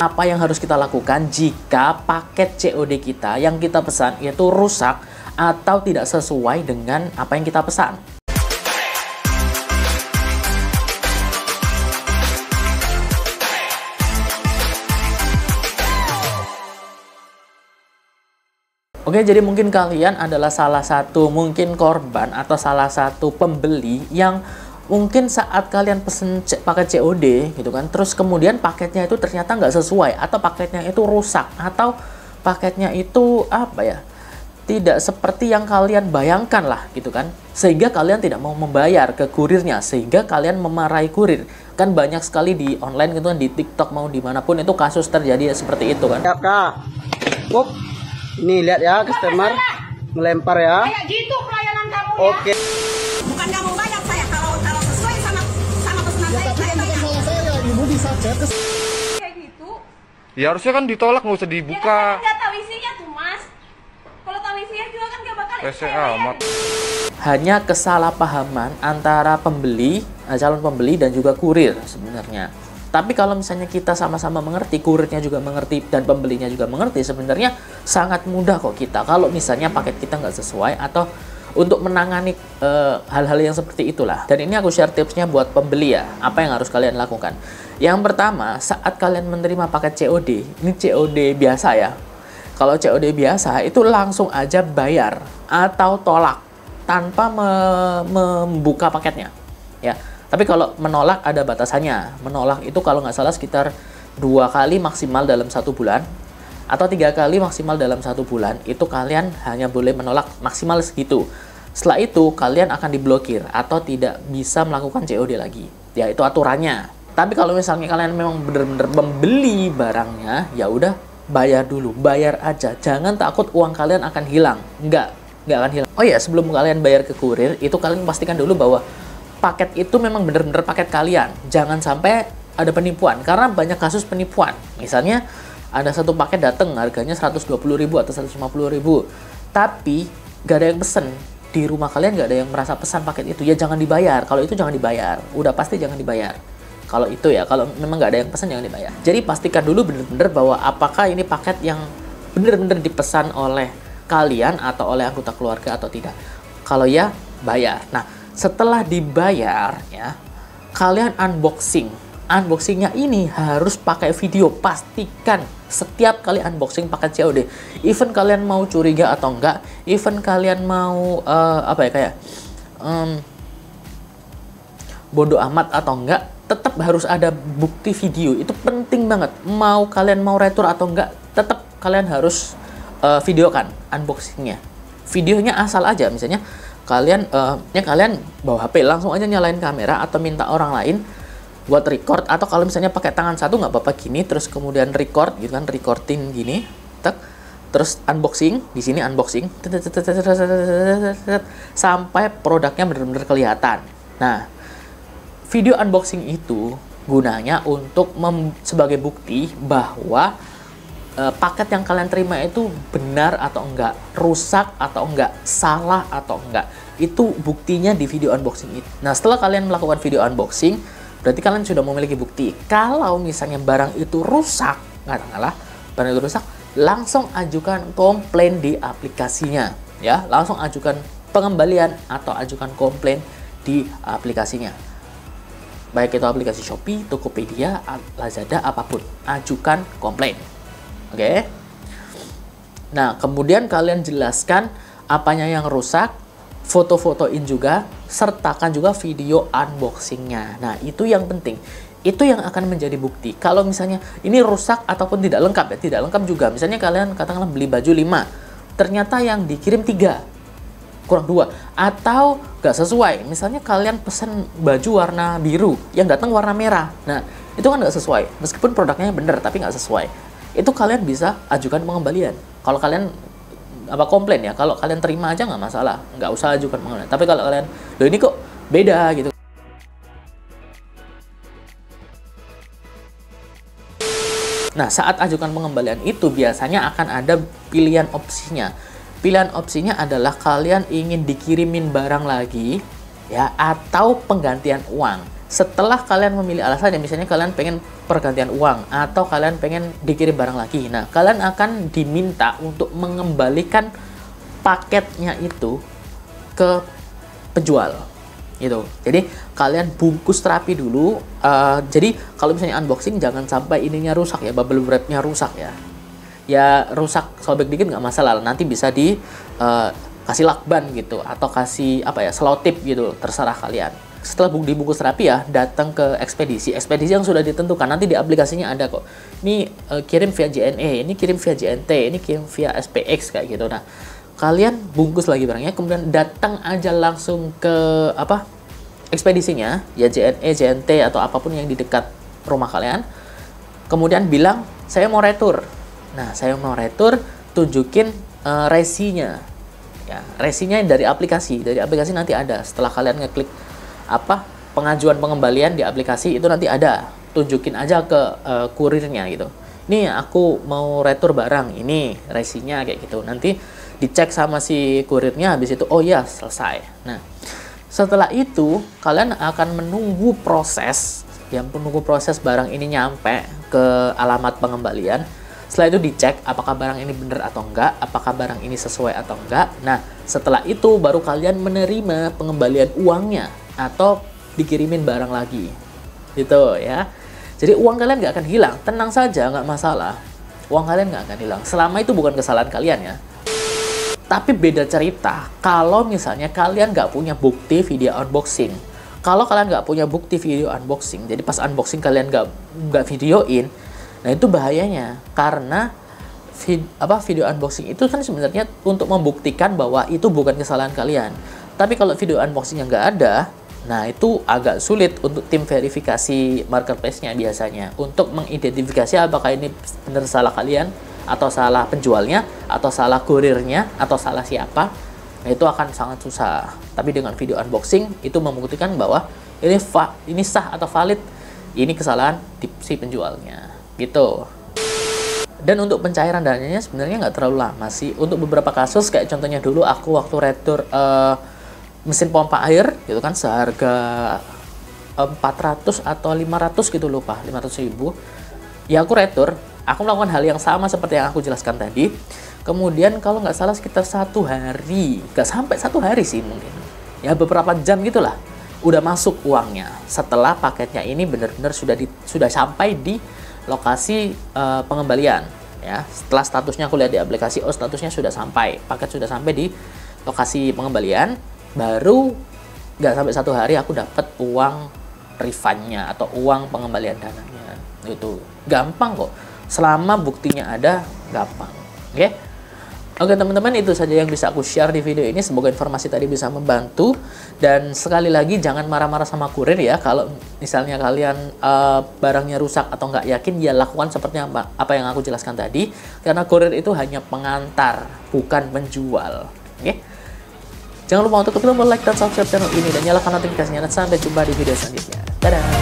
Apa yang harus kita lakukan jika paket COD kita yang kita pesan itu rusak atau tidak sesuai dengan apa yang kita pesan? Oke, jadi mungkin kalian adalah salah satu mungkin korban atau salah satu pembeli yang mungkin saat kalian pesen paket COD gitu kan, terus kemudian paketnya itu ternyata nggak sesuai, atau paketnya itu rusak, atau paketnya itu apa ya, tidak seperti yang kalian bayangkan lah gitu kan, sehingga kalian tidak mau membayar ke kurirnya, sehingga kalian memarahi kurir. Kan banyak sekali di online gitu kan, di TikTok mau dimanapun itu kasus terjadi seperti itu kan. Siap kak. Wup. Ini lihat ya, customer melempar ya. Kayak gitu pelayanan kamu ya. Oke. Bukan kamu bayar saya, kalau sesuai sama pesanan saya bayar. Saya ibu bisa chat Kayak gitu. Ya harusnya kan ditolak, nggak usah dibuka. Ya kan nggak tahu isinya tuh mas. Kalau tahu isinya juga kan nggak bakal Rese saya bayar. amat. Hanya kesalahpahaman antara pembeli, calon pembeli dan juga kurir sebenarnya. Tapi kalau misalnya kita sama-sama mengerti, kurirnya juga mengerti dan pembelinya juga mengerti, sebenarnya sangat mudah kok kita. Kalau misalnya paket kita nggak sesuai atau untuk menangani hal-hal yang seperti itulah. Dan ini aku share tipsnya buat pembeli ya, apa yang harus kalian lakukan. Yang pertama, saat kalian menerima paket COD, ini COD biasa ya. Kalau COD biasa itu langsung aja bayar atau tolak tanpa membuka paketnya ya. Tapi kalau menolak ada batasannya. Menolak itu kalau nggak salah sekitar 2 kali maksimal dalam 1 bulan atau 3 kali maksimal dalam 1 bulan. Itu kalian hanya boleh menolak maksimal segitu. Setelah itu kalian akan diblokir atau tidak bisa melakukan COD lagi. Ya itu aturannya. Tapi kalau misalnya kalian memang benar-benar membeli barangnya, ya udah bayar dulu, bayar aja. Jangan takut uang kalian akan hilang. Nggak akan hilang. Oh ya, sebelum kalian bayar ke kurir, itu kalian pastikan dulu bahwa paket itu memang benar-benar paket kalian. Jangan sampai ada penipuan, karena banyak kasus penipuan. Misalnya ada satu paket datang harganya 120.000 atau 150.000, tapi gak ada yang pesen. Di rumah kalian gak ada yang merasa pesan paket itu, ya jangan dibayar. Kalau itu jangan dibayar, udah pasti jangan dibayar. Kalau itu ya, kalau memang gak ada yang pesan jangan dibayar. Jadi pastikan dulu benar-benar bahwa apakah ini paket yang benar-benar dipesan oleh kalian atau oleh anggota keluarga atau tidak. Kalau ya, bayar. Nah, setelah dibayar ya, kalian unboxing. Unboxingnya ini harus pakai video. Pastikan setiap kali unboxing paket COD, even kalian mau curiga atau enggak, even kalian mau bodoh amat atau enggak, tetap harus ada bukti video. Itu penting banget. Mau kalian mau retur atau enggak, tetap kalian harus videokan unboxingnya. Videonya asal aja, misalnya kalian bawa HP, langsung aja nyalain kamera atau minta orang lain buat record, atau kalau misalnya pakai tangan satu nggak apa-apa gini, terus kemudian record gitu kan, recording gini, terus unboxing di sini, unboxing sampai produknya benar-benar kelihatan. Nah, video unboxing itu gunanya untuk sebagai bukti bahwa paket yang kalian terima itu benar atau enggak, rusak atau enggak, salah atau enggak. Itu buktinya di video unboxing itu. Nah, setelah kalian melakukan video unboxing, berarti kalian sudah memiliki bukti. Kalau misalnya barang itu rusak, katakanlah barang itu rusak, langsung ajukan komplain di aplikasinya ya. Langsung ajukan pengembalian atau ajukan komplain di aplikasinya. Baik itu aplikasi Shopee, Tokopedia, Lazada, apapun, ajukan komplain. Oke. Nah, kemudian kalian jelaskan apanya yang rusak, foto-fotoin juga, sertakan juga video unboxingnya. Nah, itu yang penting. Itu yang akan menjadi bukti. Kalau misalnya ini rusak ataupun tidak lengkap ya, tidak lengkap juga. Misalnya kalian katakanlah beli baju 5, ternyata yang dikirim 3, kurang 2, atau gak sesuai. Misalnya kalian pesen baju warna biru, yang datang warna merah. Nah, itu kan gak sesuai. Meskipun produknya bener, tapi gak sesuai. Itu kalian bisa ajukan pengembalian. Kalau kalian komplain ya, kalau kalian terima aja nggak masalah, nggak usah ajukan pengembalian. Tapi kalau kalian, loh ini kok beda gitu. Nah, saat ajukan pengembalian itu biasanya akan ada pilihan opsinya. Pilihan opsinya adalah kalian ingin dikirimin barang lagi ya, atau penggantian uang. setelah kalian memilih alasannya, misalnya kalian pengen pergantian uang atau kalian pengen dikirim barang lagi, nah kalian akan diminta untuk mengembalikan paketnya itu ke penjual gitu. Jadi kalian bungkus rapi dulu. Jadi kalau misalnya unboxing jangan sampai ininya rusak ya, bubble wrapnya rusak ya. Ya rusak sobek dikit nggak masalah, nanti bisa di kasih lakban gitu atau kasih apa ya, selotip gitu, terserah kalian. Setelah dibungkus rapi ya, datang ke ekspedisi yang sudah ditentukan. Nanti di aplikasinya ada kok. Ini kirim via JNE, ini kirim via JNT, ini kirim via SPX kayak gitu. Nah, kalian bungkus lagi barangnya, kemudian datang aja langsung ke apa, ekspedisinya ya, JNE, JNT atau apapun yang di dekat rumah kalian. Kemudian bilang saya mau retur. Nah, saya mau retur, tunjukin resinya. Ya, resinya dari aplikasi. Dari aplikasi nanti ada. Setelah kalian ngeklik apa, pengajuan pengembalian di aplikasi itu nanti ada. Tunjukin aja ke kurirnya gitu. Nih aku mau retur barang, ini resinya kayak gitu. Nanti dicek sama si kurirnya, habis itu oh ya selesai. Nah, setelah itu kalian akan menunggu proses barang ini nyampe ke alamat pengembalian. Setelah itu dicek apakah barang ini benar atau enggak, apakah barang ini sesuai atau enggak. Nah, setelah itu baru kalian menerima pengembalian uangnya atau dikirimin barang lagi. Gitu ya. Jadi uang kalian nggak akan hilang, tenang saja, nggak masalah. Uang kalian nggak akan hilang, selama itu bukan kesalahan kalian ya. Tapi beda cerita kalau misalnya kalian nggak punya bukti video unboxing. Kalau kalian nggak punya bukti video unboxing, jadi pas unboxing kalian nggak videoin, nah itu bahayanya. Karena video unboxing itu kan sebenarnya untuk membuktikan bahwa itu bukan kesalahan kalian. Tapi kalau video unboxingnya nggak ada, nah itu agak sulit untuk tim verifikasi marketplace-nya biasanya untuk mengidentifikasi apakah ini benar salah kalian, atau salah penjualnya, atau salah kurirnya, atau salah siapa. Nah itu akan sangat susah. Tapi dengan video unboxing itu membuktikan bahwa ini sah atau valid, ini kesalahan si penjualnya gitu. Dan untuk pencairan dananya sebenarnya nggak terlalu lama sih. Untuk beberapa kasus kayak contohnya dulu aku waktu retur mesin pompa air gitu kan, seharga 400 atau 500 gitu, lupa, 500.000 ya, aku retur. Aku melakukan hal yang sama seperti yang aku jelaskan tadi. Kemudian kalau nggak salah sekitar 1 hari, nggak sampai 1 hari sih mungkin ya, beberapa jam gitulah udah masuk uangnya. Setelah paketnya ini benar-benar sudah sampai di lokasi pengembalian ya. Setelah statusnya aku lihat di aplikasi, oh statusnya sudah sampai, paket sudah sampai di lokasi pengembalian, baru nggak sampai 1 hari aku dapat uang refundnya atau uang pengembalian dananya. Itu gampang kok, selama buktinya ada, gampang. Oke teman-teman, itu saja yang bisa aku share di video ini. Semoga informasi tadi bisa membantu. Dan sekali lagi jangan marah-marah sama kurir ya. Kalau misalnya kalian barangnya rusak atau nggak yakin, ya lakukan seperti apa yang aku jelaskan tadi. Karena kurir itu hanya pengantar, bukan penjual. Jangan lupa untuk like dan subscribe channel ini dan nyalakan notifikasinya. Dan sampai jumpa di video selanjutnya. Dadah.